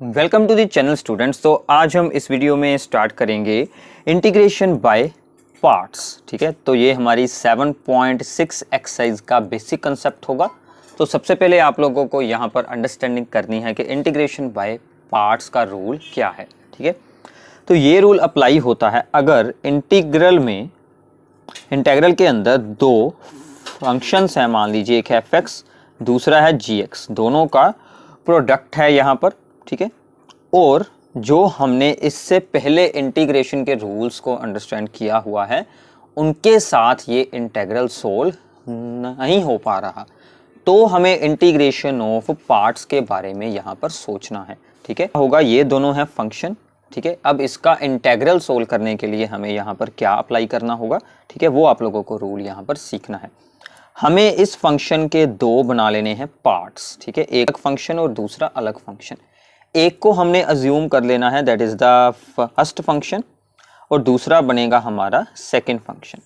Welcome to the channel students. तो आज हम इस वीडियो में स्टार्ट करेंगे इंटीग्रेशन बाय पार्ट्स। ठीक है, तो ये हमारी 7.6 एक्सरसाइज का बेसिक कंसेप्ट होगा। तो सबसे पहले आप लोगों को यहाँ पर अंडरस्टैंडिंग करनी है कि इंटीग्रेशन बाय पार्ट्स का रूल क्या है। ठीक है, तो ये रूल अप्लाई होता है अगर इंटीग्रल के अंदर दो फंक्शंस हैं। मान लीजिए एक है fx, दूसरा है gx, दोनों का प्रोडक्ट है यहाँ पर। ठीक है, और जो हमने इससे पहले इंटीग्रेशन के रूल्स को अंडरस्टैंड किया हुआ है उनके साथ ये इंटीग्रल सोल्व नहीं हो पा रहा, तो हमें इंटीग्रेशन ऑफ पार्ट्स के बारे में यहाँ पर सोचना है। ठीक है, होगा ये दोनों है फंक्शन। ठीक है, अब इसका इंटीग्रल सोल्व करने के लिए हमें यहाँ पर क्या अप्लाई करना होगा, ठीक है, वो आप लोगों को रूल यहाँ पर सीखना है। हमें इस फंक्शन के दो बना लेने हैं पार्ट्स। ठीक है, एक फंक्शन और दूसरा अलग फंक्शन। एक को हमने अज्यूम कर लेना है, that is the first function, और दूसरा बनेगा हमारा सेकंड फंक्शन।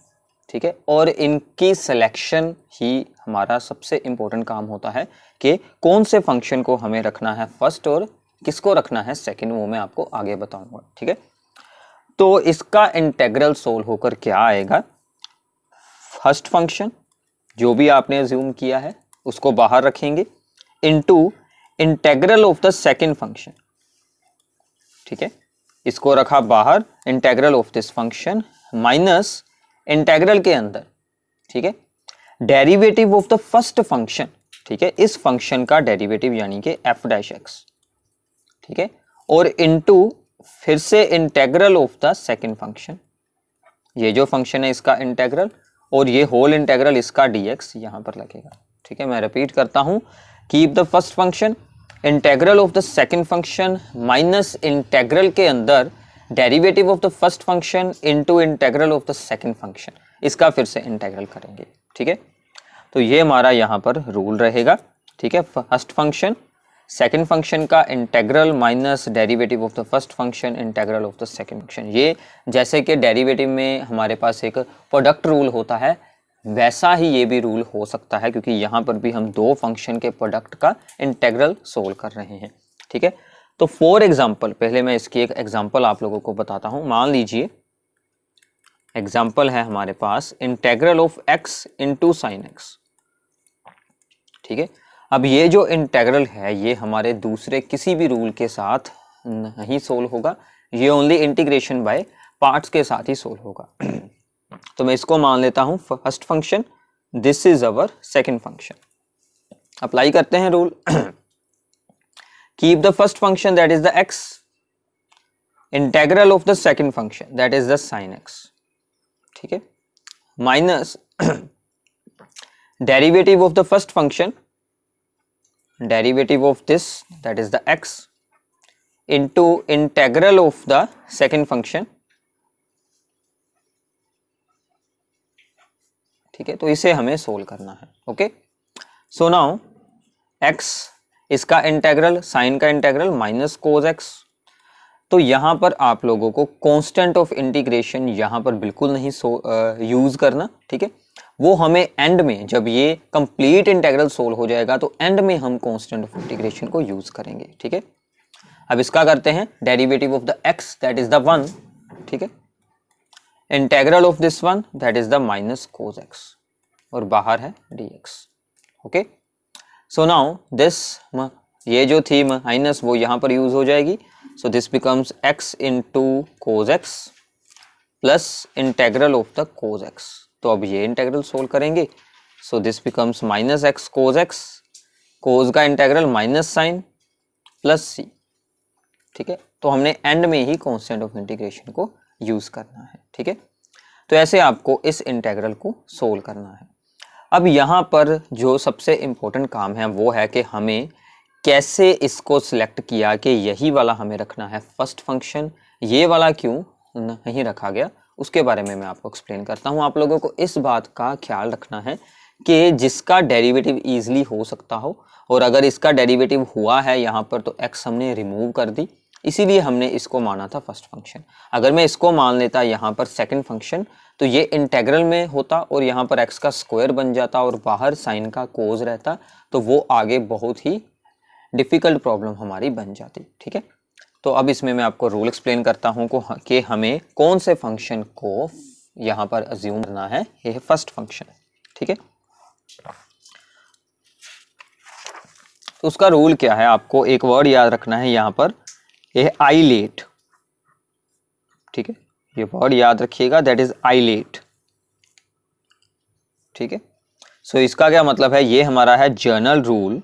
ठीक है, और इनकी सिलेक्शन ही हमारा सबसे इंपॉर्टेंट काम होता है कि कौन से फंक्शन को हमें रखना है फर्स्ट और किसको रखना है सेकंड, वो मैं आपको आगे बताऊंगा। ठीक है, तो इसका इंटीग्रल सोल्व होकर क्या आएगा, फर्स्ट फंक्शन जो भी आपने अज्यूम किया है उसको बाहर रखेंगे into integral of the second function. ठीक है, इसको रखा बाहर, integral of this function minus integral के अंदर, ठीक है, derivative of the first function. ठीक है, इस फंक्शन का डेरिवेटिव यानी कि f डैश एक्स। ठीक है, और इनटू फिर से integral of the second function, ये जो फंक्शन है इसका इंटीग्रल, और ये होल इंटीग्रल इसका dx यहां पर लगेगा। ठीक है, मैं रिपीट करता हूं, keep the first function, integral of the second function minus integral के अंदर derivative of the first function into integral of the second function, इसका फिर से इंटीग्रल करेंगे। ठीक है, तो ये हमारा यहाँ पर रूल रहेगा। ठीक है, फर्स्ट फंक्शन सेकंड फंक्शन का integral minus derivative of the first function integral of the second function. ये जैसे कि डेरिवेटिव में हमारे पास एक प्रोडक्ट रूल होता है, वैसा ही ये भी रूल हो सकता है, क्योंकि यहाँ पर भी हम दो फंक्शन के प्रोडक्ट का इंटीग्रल सोल्व कर रहे हैं। ठीक है, तो फॉर एग्जांपल पहले मैं इसकी एक एग्जांपल आप लोगों को बताता हूँ। मान लीजिए एग्जांपल है हमारे पास integral of x into sine x. ठीक है, अब ये जो इंटीग्रल है ये हमारे दूसरे किसी भी रूल के साथ नहीं सोल्व होगा, ये ओनली इंटीग्रेशन बाय पार्ट्स के साथ ही सोल्व होगा। तो मैं इसको मान लेता हूं first function, this is our second function. Apply करते हैं rule, keep the first function that is the x, integral of the second function that is the sine x। ठीक है, minus derivative of the first function, derivative of this that is the x into integral of the second function. ठीक है, तो इसे हमें solve करना है। Okay, so now x, इसका इंटीग्रल, साइन का इंटीग्रल माइनस कोस x। तो यहां पर आप लोगों को कांस्टेंट ऑफ इंटीग्रेशन यहां पर बिल्कुल नहीं यूज करना। ठीक है, वो हमें एंड में, जब ये कंप्लीट इंटीग्रल सोल्व हो जाएगा तो एंड में हम कांस्टेंट ऑफ इंटीग्रेशन को यूज करेंगे। ठीक है, अब इसका करते हैं derivative of the x that is the 1। ठीक है, integral of this one that is the minus cos x, और बाहर है dx। Okay, so now this, ये जो थी माइनस वो यहां पर यूज हो जाएगी, so this becomes x into cos x plus integral of the cos x। तो अब ये इंटीग्रल सोल्व करेंगे, so this becomes minus x cos x, cos का integral minus sine plus c। ठीक है, तो हमने एंड में ही कांस्टेंट ऑफ इंटीग्रेशन को यूज करना है। ठीक है, तो ऐसे आपको इस इंटीग्रल को सोल्व करना है। अब यहाँ पर जो सबसे इंपॉर्टेंट काम है वो है कि हमें कैसे इसको सिलेक्ट किया कि यही वाला हमें रखना है फर्स्ट फंक्शन, ये वाला क्यों नहीं रखा गया, उसके बारे में मैं आपको एक्सप्लेन करता हूँ। आप लोगों को इस बात का ख्याल रखना है कि जिसका डेरिवेटिव इजीली हो सकता हो, और अगर इसका डेरिवेटिव हुआ है यहाँ पर तो x हमने रिमूव कर दी, इसीलिए हमने इसको माना था फर्स्ट फंक्शन। अगर मैं इसको मान लेता यहाँ पर सेकंड फंक्शन तो ये इंटीग्रल में होता और यहाँ पर x का स्क्वायर बन जाता और बाहर साइन का कोस रहता, तो वो आगे बहुत ही डिफ़िकल्ट प्रॉब्लम हमारी बन जाती। ठीक है, तो अब इसमें मैं आपको रूल एक्सप्लेन करता हूँ कि हमें कौन से फंक्शन को यहाँ पर अज्यूम करना है। ये फर्स्ट फंक्शन है। ठीक है, तो उसका रूल क्या है, आपको एक वर्ड याद रखना है यहाँ पर, ये आइलेट। ठीक है, ये वर्ड याद रखिएगा, दैट इज आइलेट। ठीक है, सो इसका क्या मतलब है, ये हमारा है जनरल रूल,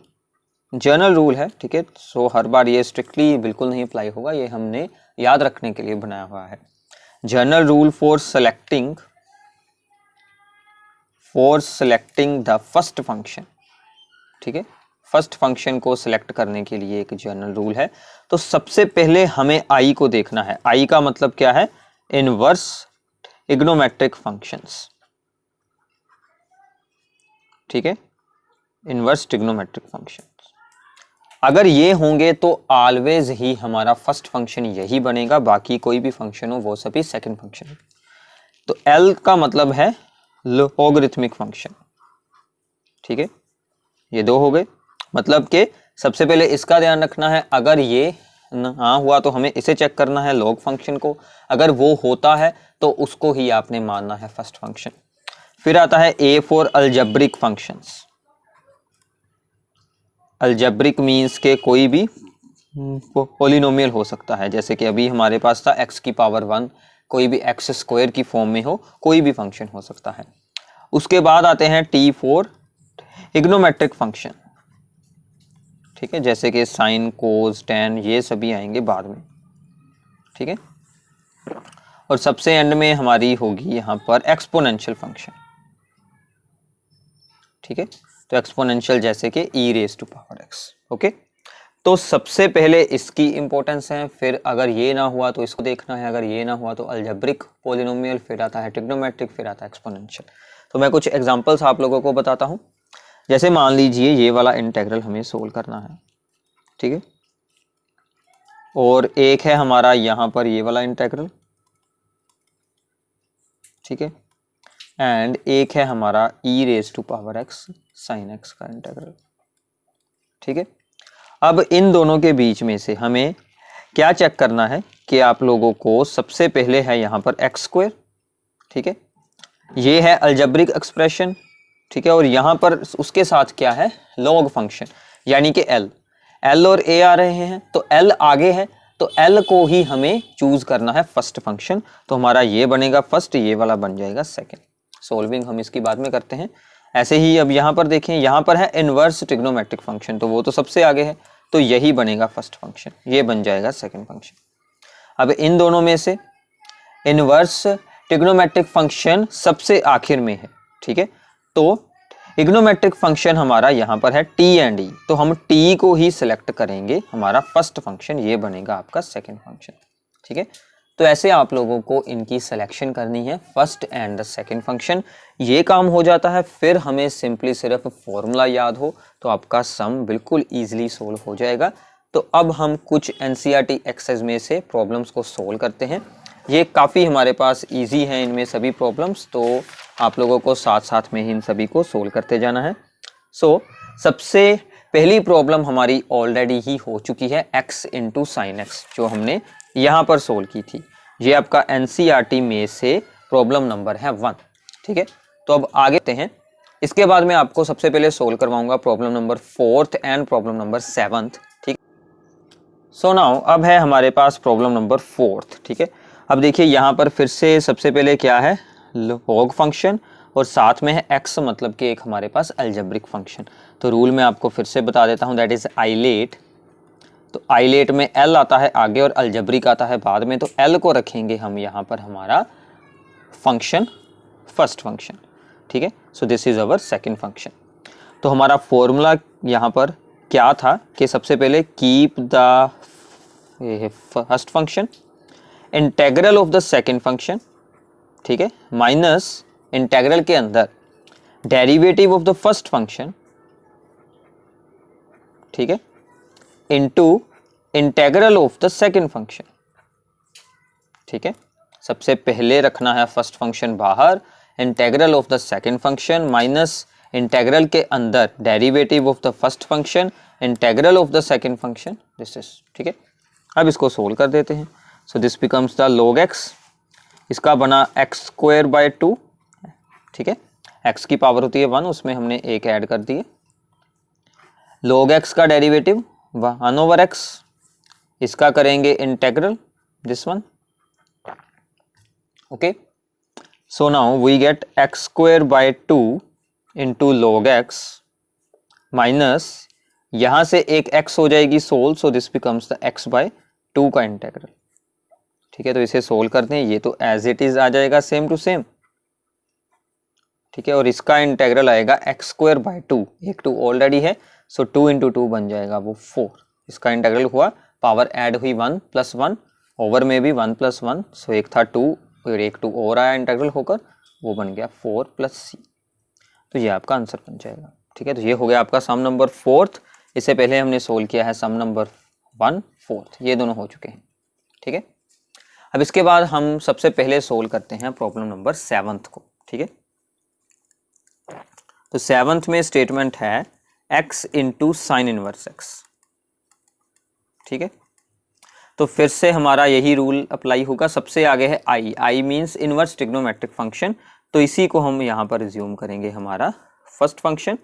जनरल रूल है। ठीक है, सो हर बार ये स्ट्रिक्टली बिल्कुल नहीं अप्लाई होगा, ये हमने याद रखने के लिए बनाया हुआ है। General rule for selecting the first function. ठीक है, फर्स्ट फंक्शन को सिलेक्ट करने के लिए एक जनरल रूल है। तो सबसे पहले हमें आई को देखना है। आई का मतलब क्या है, इनवर्स ट्रिग्नोमेट्रिक फंक्शंस। ठीक है, इनवर्स ट्रिग्नोमेट्रिक फंक्शंस अगर ये होंगे तो ऑलवेज ही हमारा फर्स्ट फंक्शन यही बनेगा, बाकी कोई भी फंक्शन हो वो सभी सेकंड फंक्शन। तो एल का मतलब है लोगरिथमिक फंक्शन। ठीक है, ये दो हो गए, मतलब कि सबसे पहले इसका ध्यान रखना है, अगर ये ना हुआ तो हमें इसे चेक करना है लॉग फंक्शन को, अगर वो होता है तो उसको ही आपने मानना है फर्स्ट फंक्शन। फिर आता है A for algebraic functions. Algebraic means के कोई भी पोलिनोमियल हो सकता है, जैसे कि अभी हमारे पास था x की पावर 1, कोई भी x स्क्वायर की फॉर्म में हो, कोई भी फंक्शन हो सकता है। उसके बाद आते हैं टी फॉर ट्रिग्नोमेट्रिक फंक्शन। ठीक है, जैसे कि साइन, कोस, टेन, ये सभी आएंगे बाद में। ठीक है, और सबसे एंड में हमारी होगी यहाँ पर एक्सपोनेंशियल फंक्शन। ठीक है, तो एक्सपोनेंशियल जैसे कि e raise to power x। Okay, तो सबसे पहले इसकी इंपॉर्टेंस है, फिर अगर ये ना हुआ तो इसको देखना है, अगर ये ना हुआ तो अलजेब्रिक पोलिनोमियल, फिर आता है ट्रिग्नोमेट्रिक, फिर आता है एक्सपोनेंशियल। तो मैं कुछ एग्जांपल्स आप लोगों को बताता हूं। जैसे मान लीजिए ये वाला इंटेग्रल हमें सोल्व करना है। ठीक है, और एक है हमारा यहाँ पर ये वाला इंटेग्रल। ठीक है, एंड एक है हमारा e raise to power x sine x का इंटेग्रल। ठीक है, अब इन दोनों के बीच में से हमें क्या चेक करना है कि आप लोगों को सबसे पहले है यहाँ पर एक्स स्क्वायर। ठीक है, ये है अलजेब्रिक एक्सप्रेशन। ठीक है, और यहाँ पर उसके साथ क्या है, लॉग फंक्शन, यानी कि एल और ए आ रहे हैं, तो एल आगे है, तो एल को ही हमें चूज करना है फर्स्ट फंक्शन। तो हमारा ये बनेगा फर्स्ट, ये वाला बन जाएगा सेकेंड। सोल्विंग हम इसकी बाद में करते हैं। ऐसे ही अब यहाँ पर देखें, यहाँ पर है इनवर्स ट्रिग्नोमेट्रिक फंक्शन, तो वो तो सबसे आगे है, तो यही बनेगा फर्स्ट फंक्शन, ये बन जाएगा सेकंड फंक्शन। अब इन दोनों में से इनवर्स ट्रिग्नोमेट्रिक फंक्शन सबसे आखिर में है। ठीक है, तो ट्रिग्नोमेट्रिक फंक्शन हमारा यहाँ पर है टी एंड ई, तो हम टी को ही सिलेक्ट करेंगे, हमारा फर्स्ट फंक्शन ये बनेगा आपका सेकंड फंक्शन। ठीक है, तो ऐसे आप लोगों को इनकी सिलेक्शन करनी है, first and the second function, ये काम हो जाता है। फिर हमें सिंपली सिर्फ फॉर्मूला याद हो तो आपका सम बिल्कुल ईजिली सोल्व हो जाएगा। तो अब हम कुछ एनसीईआरटी एक्सरसाइज में से प्रॉब्लम्स को सोल्व करते हैं। ये काफ़ी हमारे पास इजी हैं इनमें सभी प्रॉब्लम्स, तो आप लोगों को साथ साथ में इन सभी को सोल्व करते जाना है। सो सबसे पहली प्रॉब्लम हमारी ऑलरेडी ही हो चुकी है, x इंटू साइन एक्स, जो हमने यहाँ पर सोल्व की थी। ये आपका एनसीईआरटी में से प्रॉब्लम नंबर है 1। ठीक है, तो अब आगे बढ़ते हैं। इसके बाद मैं आपको सबसे पहले सोल्व करवाऊंगा problem number 4 and problem number 7। ठीक, सो नाउ अब है हमारे पास प्रॉब्लम नंबर 4। ठीक है, अब देखिए यहाँ पर फिर से सबसे पहले क्या है, लॉग फंक्शन, और साथ में है x, मतलब कि एक हमारे पास अलजेब्रिक फंक्शन। तो रूल मैं आपको फिर से बता देता हूँ, दैट इज आइलेट। तो आइलेट में l आता है आगे और अलजेब्रिक आता है बाद में, तो l को रखेंगे हम यहाँ पर हमारा फंक्शन, फर्स्ट फंक्शन। ठीक है, सो this is our second function. तो हमारा फॉर्मूला यहाँ पर क्या था कि सबसे पहले keep the first function, integral of the second function, ठीक है, माइनस इंटेग्रल के अंदर derivative of the first function, ठीक है, into integral of the second function. ठीक है, सबसे पहले रखना है फर्स्ट फंक्शन बाहर, integral of the second function minus integral के अंदर derivative of the first function, integral of the second function, this is, ठीक है। अब इसको सोल्व कर देते हैं। सो this becomes the log x, इसका बना x स्क्वायर बाय 2, ठीक है। x की पावर होती है 1, उसमें हमने एक ऐड कर दिए। log x का डेरिवेटिव 1 ओवर x, इसका करेंगे integral this one, okay. So now we get x square by 2 into log x minus यहां से एक x हो जाएगी solve, so this becomes the x by 2 का इंटेग्रल, ठीक है। तो इसे सोल्व करते हैं, ये तो एज इट इज आ जाएगा सेम टू सेम, ठीक है। और इसका इंटेग्रल आएगा x स्क्वायर बाय 2, एक 2 ऑलरेडी है, सो 2 इंटू 2 बन जाएगा वो 4। इसका इंटेग्रल हुआ, पावर ऐड हुई 1 प्लस 1, ओवर में भी 1 प्लस 1, सो एक था 2 और एक 2 और आया इंटेग्रल होकर, वो बन गया 4 प्लस c। तो ये आपका आंसर बन जाएगा, ठीक है। तो ये हो गया आपका सम नंबर 4th। इससे पहले हमने सोल्व किया है सम नंबर 1 4th, ये दोनों हो चुके हैं, ठीक है। अब इसके बाद हम सबसे पहले सोल्व करते हैं प्रॉब्लम नंबर 7th को, ठीक है। तो 7th में स्टेटमेंट है x into sign inverse x, ठीक है। तो फिर से हमारा यही रूल अप्लाई होगा। सबसे आगे है i means inverse trigonometric function, तो इसी को हम यहाँ पर रिज्यूम करेंगे हमारा first function,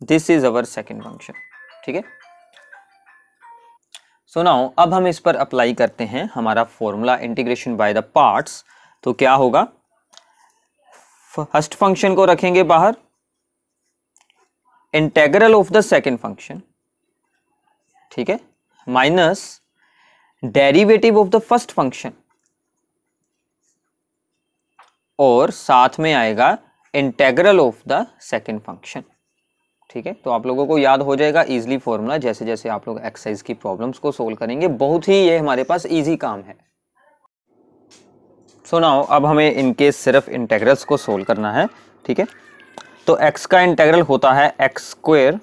this is our second function, ठीक है। सो नाउ अब हम इस पर अप्लाई करते हैं हमारा formula integration by the parts. तो क्या होगा, फर्स्ट फंक्शन को रखेंगे बाहर, integral of the second function, ठीक है, minus derivative of the first function, और साथ में आएगा integral of the second function, ठीक है। तो आप लोगों को याद हो जाएगा इजीली फॉर्मूला, जैसे जैसे आप लोग एक्सरसाइज की प्रॉब्लम्स को सोल्व करेंगे। बहुत ही ये हमारे पास इजी काम है। सो नाउ अब हमें इनके सिर्फ इंटेग्रल्स को सोल्व करना है, ठीक है। तो x का इंटेग्रल होता है x स्क्वायर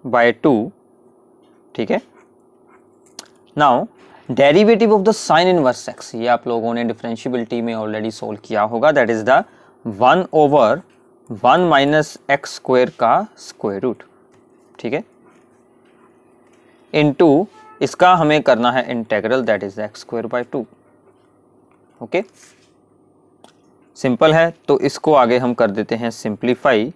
बाय 2, ठीक है। Now derivative of the sign inverse x, ये आप लोगों ने डिफरेंशियबिलिटी में ऑलरेडी सोल्व किया होगा, that is the 1 over 1 minus x square का स्क्वायर रूट, ठीक है, इनटू इसका हमें करना है integral, that is x square by 2, okay. Simple है, तो इसको आगे हम कर देते हैं सिंप्लीफाई।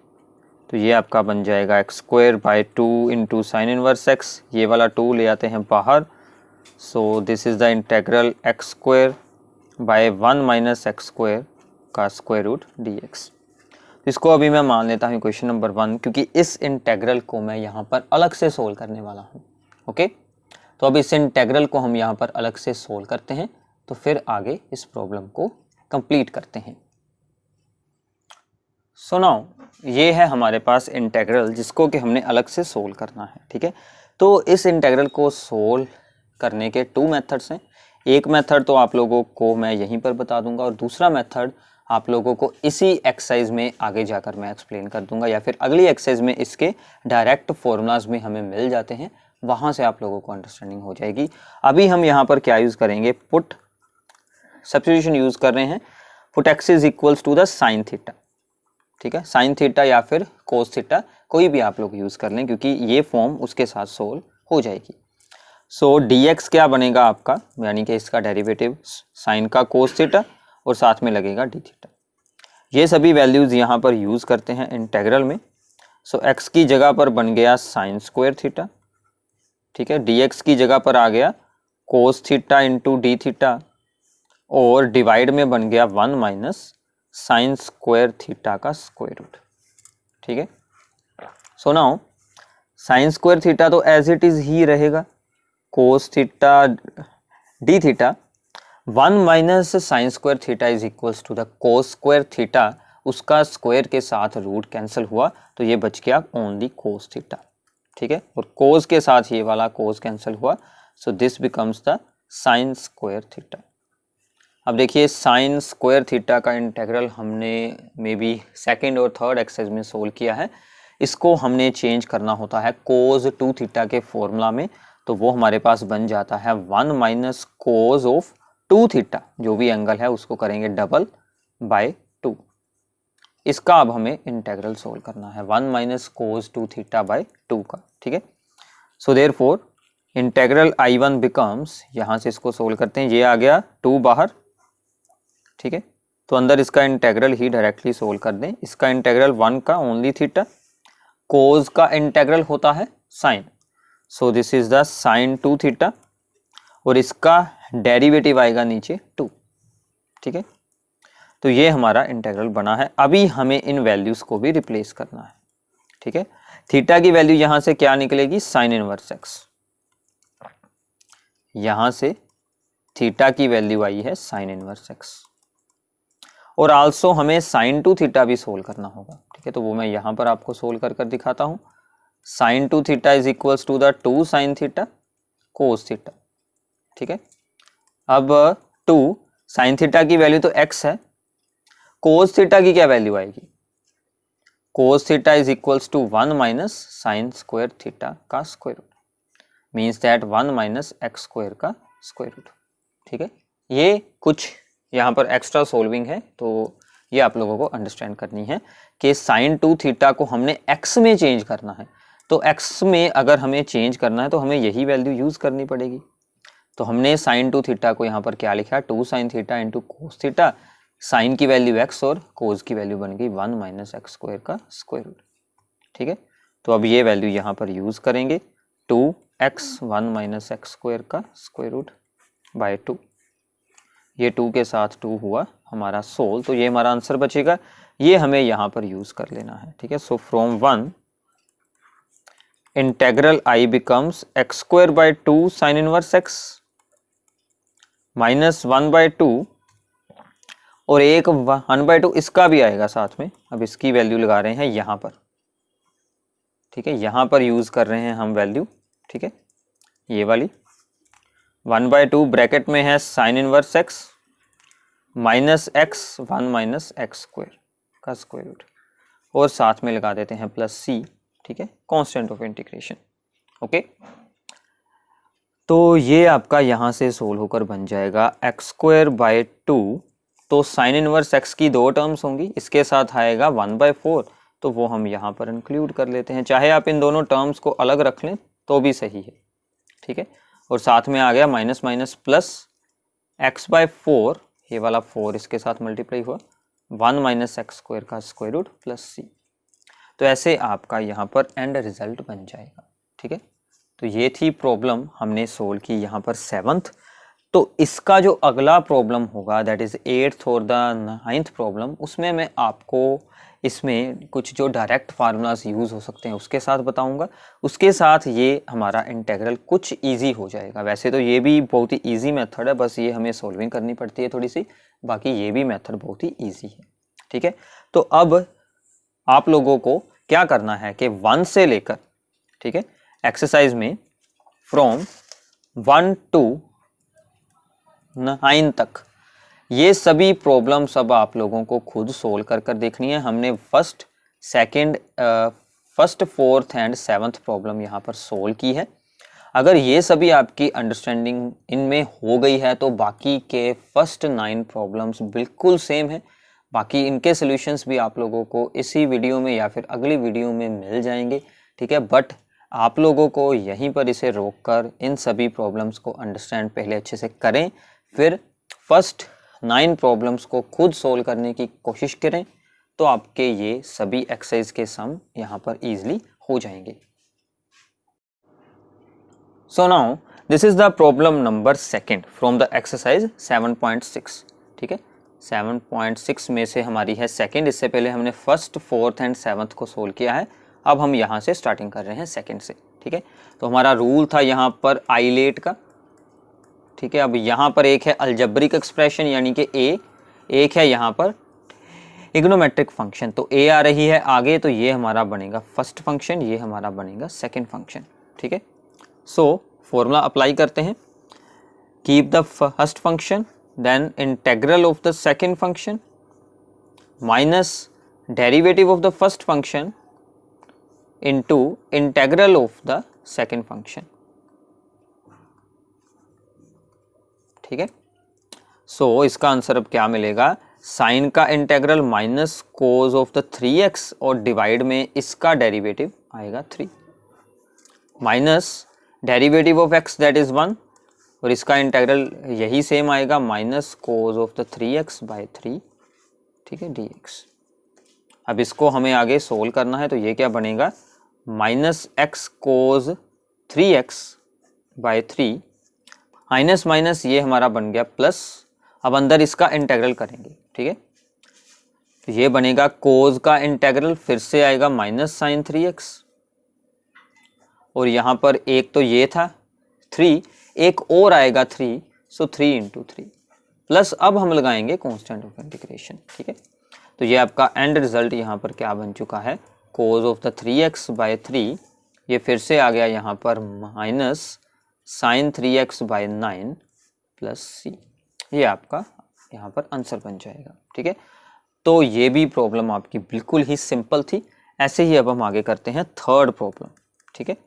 तो ये आपका बन जाएगा x square by 2 into sine inverse x, ये वाला 2 ले आते हैं बाहर, सो this is the integral x square bye 1 minus x square का स्क्वायर रूट डी एक्स। इसको अभी मैं मान लेता हूँ क्वेश्चन नंबर 1, क्योंकि इस इंटेग्रल को मैं यहाँ पर अलग से सोल्व करने वाला हूँ, ओके। तो अब इस इंटेग्रल को हम यहाँ पर अलग से सोल्व करते हैं, तो फिर आगे इस प्रॉब्लम को कंप्लीट करते हैं। सो नाउ ये है हमारे पास इंटेग्रल, जिसको कि हमने अलग से सोल्व करना है, ठीक है। तो इस इंटेग्रल को सोल्व करने के 2 मेथड्स हैं। एक मेथड तो आप लोगों को मैं यहीं पर बता दूंगा, और दूसरा मेथड आप लोगों को इसी एक्सरसाइज में आगे जाकर मैं एक्सप्लेन कर दूंगा, या फिर अगली एक्सरसाइज में इसके डायरेक्ट फॉर्मूलाज में हमें मिल जाते हैं, वहाँ से आप लोगों को अंडरस्टैंडिंग हो जाएगी। अभी हम यहाँ पर क्या यूज़ करेंगे, पुट सब्स्टिट्यूशन यूज़ कर रहे हैं। Put x is equals to the sine theta, ठीक है, साइन थीटा या फिर कोस थीटा, कोई भी आप लोग यूज़ कर लें, क्योंकि ये फॉर्म उसके साथ सोल्व हो जाएगी। सो dx क्या बनेगा आपका, यानी कि इसका डेरिवेटिव साइन का कोस थीटा, और साथ में लगेगा डी थीटा। ये सभी वैल्यूज़ यहाँ पर यूज़ करते हैं इंटेग्रल में। सो x की जगह पर बन गया साइन स्क्वायर थीटा, ठीक है, dx की जगह पर आ गया cos theta into d theta, और डिवाइड में बन गया 1 माइनस साइन स्क्वायर थीटा का स्क्वायर रूट, ठीक है। So now sine square theta तो एज इट इज ही रहेगा, cos theta d theta, 1 minus sine square theta is equals to the cos square theta, उसका स्क्वायर के साथ रूट कैंसिल हुआ, तो ये बच गया ओनली कोस थीटा, ठीक है, और कोस के साथ ये वाला कोस कैंसिल हुआ, सो this becomes the sign square theta. अब देखिए साइन स्क्वायर थीटा का इंटेग्रल हमने मे बी सेकेंड और थर्ड एक्सरसाइज में सोल्व किया है, इसको हमने चेंज करना होता है कोस 2 थीटा के फॉर्मूला में, तो वो हमारे पास बन जाता है 1 माइनस कोस ऑफ 2 थीटा, जो भी एंगल है उसको करेंगे डबल बाय 2, इसका अब हमें इंटेग्रल सोल्व करना है 1 माइनस कोस 2 थीटा बाय 2 का, ठीक है। So therefore integral I1 becomes, यहाँ से इसको सोल्व करते हैं, ये आ गया 2 बाहर, ठीक है। तो अंदर इसका इंटेग्रल ही डायरेक्टली सोल्व कर दें। इसका इंटेग्रल 1 का ओनली थीटा, कोस का इंटेग्रल होता है sine, so this is the sine 2 theta, और इसका डेरिवेटिव आएगा नीचे 2, ठीक है। तो ये हमारा इंटेग्रल बना है। अभी हमें इन वैल्यूज को भी रिप्लेस करना है, ठीक है। थीटा की वैल्यू यहां से क्या निकलेगी, साइन इनवर्स एक्स, यहां से थीटा की वैल्यू आई है साइन इनवर्स एक्स, और आल्सो हमें साइन 2 थीटा भी सोल्व करना होगा, ठीक है। तो वो मैं यहां पर आपको सोल्व कर दिखाता हूं। Sine 2 theta is equals to the 2 sine theta cos theta, ठीक है। अब 2 साइन थीटा की वैल्यू तो x है, कोस थीटा की क्या वैल्यू आएगी, cos theta is equals to 1 minus sine square theta का square root, means that 1 minus x square का स्क्वायर रूट, ठीक है। ये कुछ यहाँ पर एक्स्ट्रा सोल्विंग है, तो ये आप लोगों को अंडरस्टैंड करनी है कि साइन 2 थीटा को हमने x में चेंज करना है। तो x में अगर हमें चेंज करना है तो हमें यही वैल्यू यूज करनी पड़ेगी। तो हमने साइन 2 थीटा को यहाँ पर क्या लिखा, 2 sine theta into cos theta, sine की वैल्यू x और कोस की वैल्यू बन गई 1 माइनस एक्स स्क्वायर का स्क्वायर रूट, ठीक है। तो अब ये वैल्यू यहाँ पर यूज करेंगे, 2x 1 माइनस एक्स स्क्वायर का स्क्वायर रूट बाय 2, ये 2 के साथ 2 हुआ हमारा सोल्व, तो ये हमारा आंसर बचेगा, ये हमें यहाँ पर यूज कर लेना है, ठीक है। So from 1 integral I becomes x square by 2 sine inverse x minus 1 by 2, और एक 1 बाय 2 इसका भी आएगा साथ में। अब इसकी वैल्यू लगा रहे हैं यहाँ पर, ठीक है, यहाँ पर यूज कर रहे हैं हम वैल्यू, ठीक है, ये वाली 1 बाय 2 ब्रैकेट में है sign inverse x minus x 1 minus x square का स्क्वायर रूट, और साथ में लगा देते हैं प्लस c, ठीक है, कांस्टेंट ऑफ इंटीग्रेशन, ओके। तो ये आपका यहाँ से सोल्व होकर बन जाएगा एक्स स्क्वायर बाय 2, तो साइन इनवर्स x की 2 टर्म्स होंगी, इसके साथ आएगा 1 बाय 4, तो वो हम यहाँ पर इंक्लूड कर लेते हैं, चाहे आप इन दोनों टर्म्स को अलग रख लें तो भी सही है, ठीक है। और साथ में आ गया minus minus plus x by 4, ये वाला 4 इसके साथ मल्टीप्लाई हुआ 1 माइनस एक्स स्क्वायर का स्क्वायर रूट प्लस c। तो ऐसे आपका यहाँ पर एंड रिजल्ट बन जाएगा, ठीक है। तो ये थी प्रॉब्लम हमने सोल्व की यहाँ पर 7th। तो इसका जो अगला प्रॉब्लम होगा दैट इज 8th और द 9th प्रॉब्लम, उसमें मैं आपको इसमें कुछ जो डायरेक्ट फार्मूलाज यूज़ हो सकते हैं उसके साथ बताऊंगा, उसके साथ ये हमारा इंटेग्रल कुछ इजी हो जाएगा। वैसे तो ये भी बहुत ही इजी मेथड है, बस ये हमें सॉल्विंग करनी पड़ती है थोड़ी सी, बाकी ये भी मेथड बहुत ही इजी है, ठीक है। तो अब आप लोगों को क्या करना है कि 1 से लेकर, ठीक है, एक्सरसाइज में फ्रॉम 1 to 9 तक ये सभी प्रॉब्लम्स अब आप लोगों को खुद सोल्व कर देखनी है। हमने first, second, first, 4th and 7th problem यहाँ पर सोल्व की है। अगर ये सभी आपकी अंडरस्टैंडिंग इनमें हो गई है तो बाकी के फर्स्ट 9 प्रॉब्लम्स बिल्कुल सेम है। बाकी इनके सॉल्यूशंस भी आप लोगों को इसी वीडियो में या फिर अगली वीडियो में मिल जाएंगे, ठीक है। बट आप लोगों को यहीं पर इसे रोककर इन सभी प्रॉब्लम्स को अंडरस्टैंड पहले अच्छे से करें, फिर फर्स्ट 9 प्रॉब्लम्स को खुद सोल्व करने की कोशिश करें, तो आपके ये सभी एक्सरसाइज के सम यहाँ पर इजीली हो जाएंगे। सो now this is the problem number 2 from the exercise 7.6, ठीक है। 7.6 में से हमारी है सेकंड, इससे पहले हमने फर्स्ट, 4th एंड 7th को सोल्व किया है। अब हम यहाँ से स्टार्टिंग कर रहे हैं सेकंड से, ठीक है। तो हमारा रूल था यहाँ पर आइलेट का, ठीक है। अब यहाँ पर एक है अलजेब्रिक एक्सप्रेशन यानी कि a, एक है यहाँ पर इग्नोमेट्रिक फंक्शन, तो a आ रही है आगे, तो ये हमारा बनेगा फर्स्ट फंक्शन, ये हमारा बनेगा सेकंड फंक्शन, ठीक है। सो फॉर्मूला अप्लाई करते हैं, keep the first function then integral of the second function minus derivative of the first function into integral of the second function, ठीक है। सो इसका आंसर अब क्या मिलेगा, साइन का integral minus cos of the 3x और डिवाइड में इसका डेरिवेटिव आएगा 3 minus derivative of x that is 1 और इसका इंटेग्रल यही सेम आएगा minus cos of the 3x by 3, ठीक है, dx। अब इसको हमें आगे सोल्व करना है, तो ये क्या बनेगा minus x cause 3x by 3 minus minus ये हमारा बन गया प्लस। अब अंदर इसका इंटेग्रल करेंगे, ठीक है, तो ये बनेगा कोज का इंटेग्रल, फिर से आएगा माइनस साइन 3x और यहाँ पर एक तो ये था 3, एक और आएगा 3, सो 3 इंटू 3 प्लस अब हम लगाएंगे कांस्टेंट ऑफ इंटीग्रेशन, ठीक है। तो ये आपका एंड रिजल्ट यहाँ पर क्या बन चुका है कोज ऑफ द 3x बाय 3, ये फिर से आ गया यहाँ पर minus sine 3x by 9 plus c, ये आपका यहाँ पर आंसर बन जाएगा, ठीक है। तो ये भी प्रॉब्लम आपकी बिल्कुल ही सिंपल थी। ऐसे ही अब हम आगे करते हैं थर्ड प्रॉब्लम, ठीक है,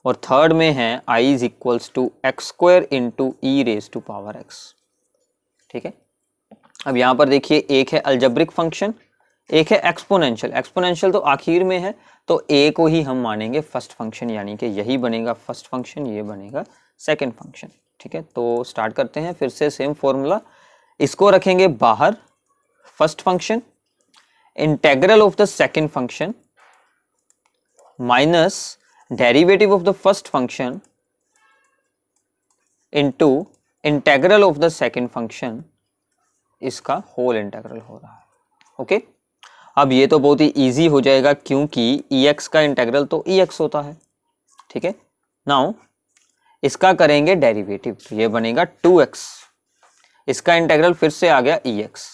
और थर्ड में है i is equals to x square into e raise to power x, ठीक है। अब यहाँ पर देखिए एक है अलजेब्रिक फंक्शन, एक है एक्सपोनेंशियल। एक्सपोनेंशियल तो आखिर में है, तो a को ही हम मानेंगे फर्स्ट फंक्शन, यानी कि यही बनेगा फर्स्ट फंक्शन, ये बनेगा सेकंड फंक्शन, ठीक है। तो स्टार्ट करते हैं फिर से सेम फॉर्मूला, इसको रखेंगे बाहर first function, integral of the second function minus derivative of the first function into integral of the second function, इसका होल इंटेग्रल हो रहा है, ओके। अब ये तो बहुत ही इजी हो जाएगा क्योंकि ex का इंटेग्रल तो ex होता है, ठीक है। नाउ इसका करेंगे डेरिवेटिव, तो ये बनेगा 2x, इसका इंटेग्रल फिर से आ गया ex।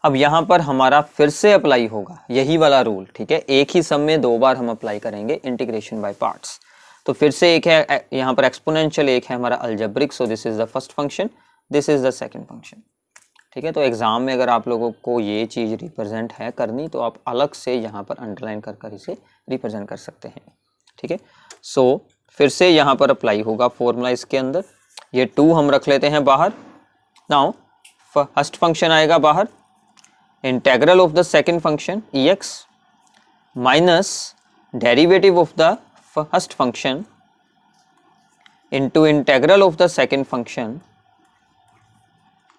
अब यहाँ पर हमारा फिर से अप्लाई होगा यही वाला रूल, ठीक है, एक ही सम में दो बार हम अप्लाई करेंगे इंटीग्रेशन बाय पार्ट्स। तो फिर से एक है यहाँ पर एक्सपोनेंशियल, एक है हमारा algebraic, so this is the first function, this is the second function, ठीक है। तो एग्जाम में अगर आप लोगों को ये चीज़ रिप्रेजेंट है करनी, तो आप अलग से यहाँ पर अंडरलाइन कर इसे रिप्रेजेंट कर सकते हैं, ठीक है। सो फिर से यहाँ पर अप्लाई होगा फॉर्मूला इसके अंदर, ये 2 हम रख लेते हैं बाहर। नाउ फर्स्ट फंक्शन आएगा बाहर, integral of the second function ex minus derivative of the first function into integral of the second function,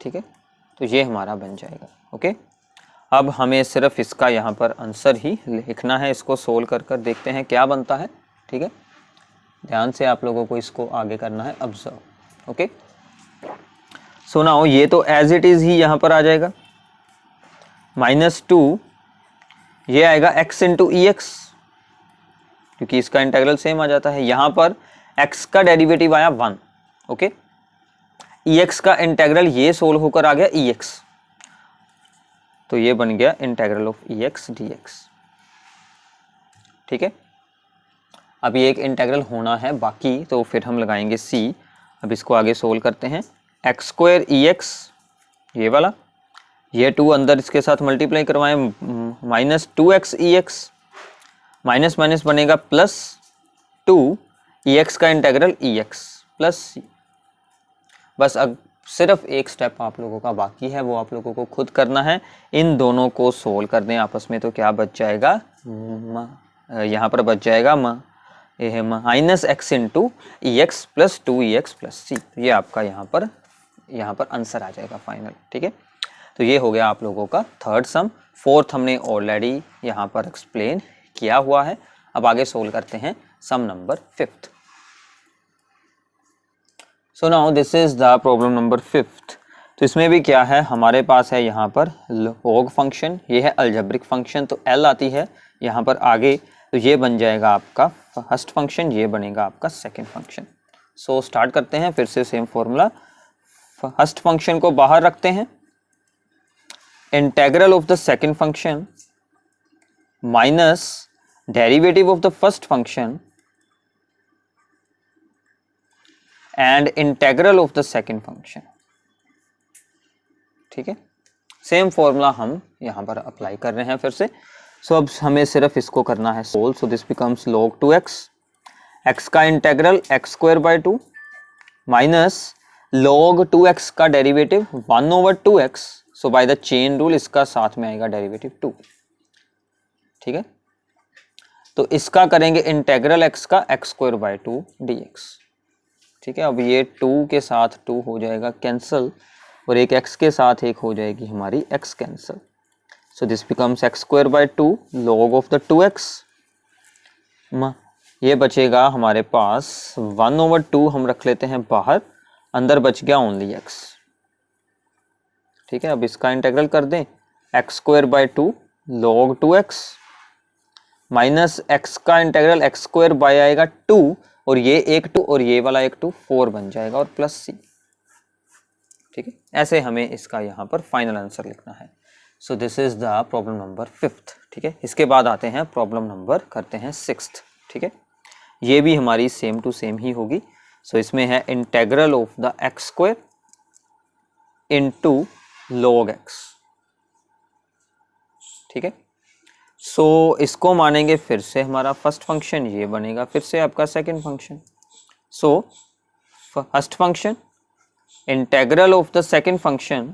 ठीक है। तो ये हमारा बन जाएगा, ओके। अब हमें सिर्फ इसका यहाँ पर आंसर ही लिखना है, इसको सोल्व कर देखते हैं क्या बनता है, ठीक है। ध्यान से आप लोगों को इसको आगे करना है ऑब्जर्व, ओके। सो नाउ ये तो एज इट इज ही यहाँ पर आ जाएगा -2, ये आएगा x इंटू ई एक्स, क्योंकि इसका इंटेग्रल सेम आ जाता है। यहाँ पर x का डेरिवेटिव आया 1, ओके। ex का इंटेग्रल ये सोल्व होकर आ गया ex, तो ये बन गया इंटेग्रल ऑफ ex dx, ठीक है। अब ये एक इंटेग्रल होना है बाकी, तो फिर हम लगाएंगे c। अब इसको आगे सोल्व करते हैं, एक्स स्क्वायर ex ये वाला, ये 2 अंदर इसके साथ मल्टीप्लाई करवाएं, -2x ex माइनस माइनस बनेगा +2 ex का इंटेग्रल ex प्लस c। बस अब सिर्फ एक स्टेप आप लोगों का बाकी है, वो आप लोगों को खुद करना है। इन दोनों को सोल्व कर दें आपस में, तो क्या बच जाएगा, यहाँ पर बच जाएगा -x into ex plus 2ex plus c। ये आपका यहाँ पर आंसर आ जाएगा फाइनल, ठीक है। तो ये हो गया आप लोगों का थर्ड सम। फोर्थ हमने ऑलरेडी यहाँ पर एक्सप्लेन किया हुआ है। अब आगे सोल्व करते हैं some number 5th। So now this is the problem number 5th। तो इसमें भी क्या है, हमारे पास है यहाँ पर लॉग फंक्शन, ये है अलजेब्रिक फंक्शन, तो L आती है यहाँ पर आगे, तो ये बन जाएगा आपका फर्स्ट फंक्शन, ये बनेगा आपका सेकंड फंक्शन। सो स्टार्ट करते हैं फिर से सेम फॉर्मूला, फर्स्ट फंक्शन को बाहर रखते हैं, integral of the second function minus derivative of the first function and integral of the second function, ठीक है। सेम फॉर्मूला हम यहाँ पर अप्लाई कर रहे हैं फिर से। सो अब हमें सिर्फ इसको करना है solve, so this becomes log 2x, x का integral x square by 2 minus log 2x का derivative 1/2x, so by the chain rule इसका साथ में आएगा डेरिवेटिव 2, ठीक है। तो इसका करेंगे इंटेग्रल एक्स का x स्क्वायर बाय 2 dx, ठीक है। अब ये 2 के साथ 2 हो जाएगा कैंसिल और एक x के साथ एक हो जाएगी हमारी x cancel. So this becomes x square by 2 log of the 2x। ये बचेगा हमारे पास 1/2 हम रख लेते हैं बाहर, अंदर बच गया ओनली x, ठीक है। अब इसका इंटेग्रल कर दें, x square by 2 log 2x minus x का इंटेग्रल x स्क्वायर बाय आएगा 2 और ये एक 2 और ये वाला एक 2 4 बन जाएगा और प्लस c, ठीक है। ऐसे हमें इसका यहाँ पर फाइनल आंसर लिखना है। सो this is the problem number 5th, ठीक है। इसके बाद आते हैं प्रॉब्लम नंबर करते हैं 6th, ठीक है। ये भी हमारी सेम टू सेम ही होगी। सो इसमें है integral of the x square into log x, ठीक है। सो इसको मानेंगे फिर से हमारा फर्स्ट फंक्शन, ये बनेगा फिर से आपका second function. So first function integral of the second function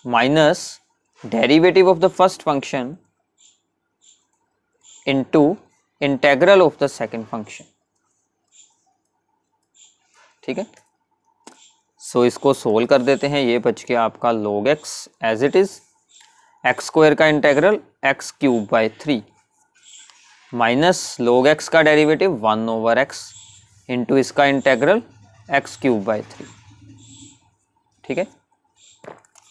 minus derivative of the first function into integral of the second function, ठीक है। सो इसको सोल्व कर देते हैं, ये बच गया आपका log x as it is, x square का integral x cube by 3 minus log x का डेरिवेटिव 1/x इंटू इसका इंटेग्रल एक्स क्यूब बाय 3, ठीक है।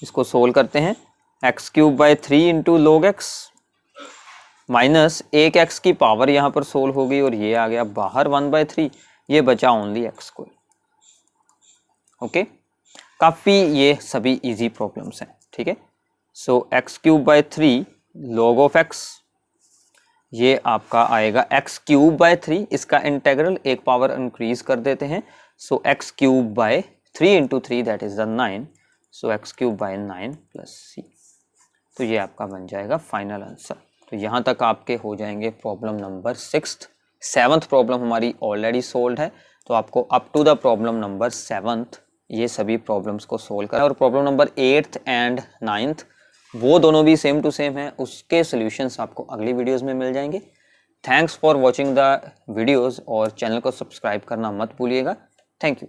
इसको सोल्व करते हैं, x cube by 3 into log x minus एक x की पावर यहाँ पर सोल्व हो गई और ये आ गया बाहर 1/3, ये बचा ओनली एक्स स्क्वायर, ओके। काफ़ी ये सभी इजी प्रॉब्लम्स हैं, ठीक है। So x cube by 3 log of x, ये आपका आएगा एक्स क्यूब बाय 3, इसका इंटेग्रल एक पावर इंक्रीज कर देते हैं। So x cube by 3 into 3 that is the 9, so x cube by 9 plus c। तो ये आपका बन जाएगा फाइनल आंसर। तो यहाँ तक आपके हो जाएंगे problem number 6th। 7th problem हमारी ऑलरेडी सोल्व है, तो आपको up to the problem number 7th ये सभी प्रॉब्लम्स को सोल्व करना है। और problem number 8th and 9th वो दोनों भी सेम टू सेम है, उसके सॉल्यूशंस आपको अगली वीडियोस में मिल जाएंगे। Thanks for watching the videos और चैनल को सब्सक्राइब करना मत भूलिएगा। Thank you.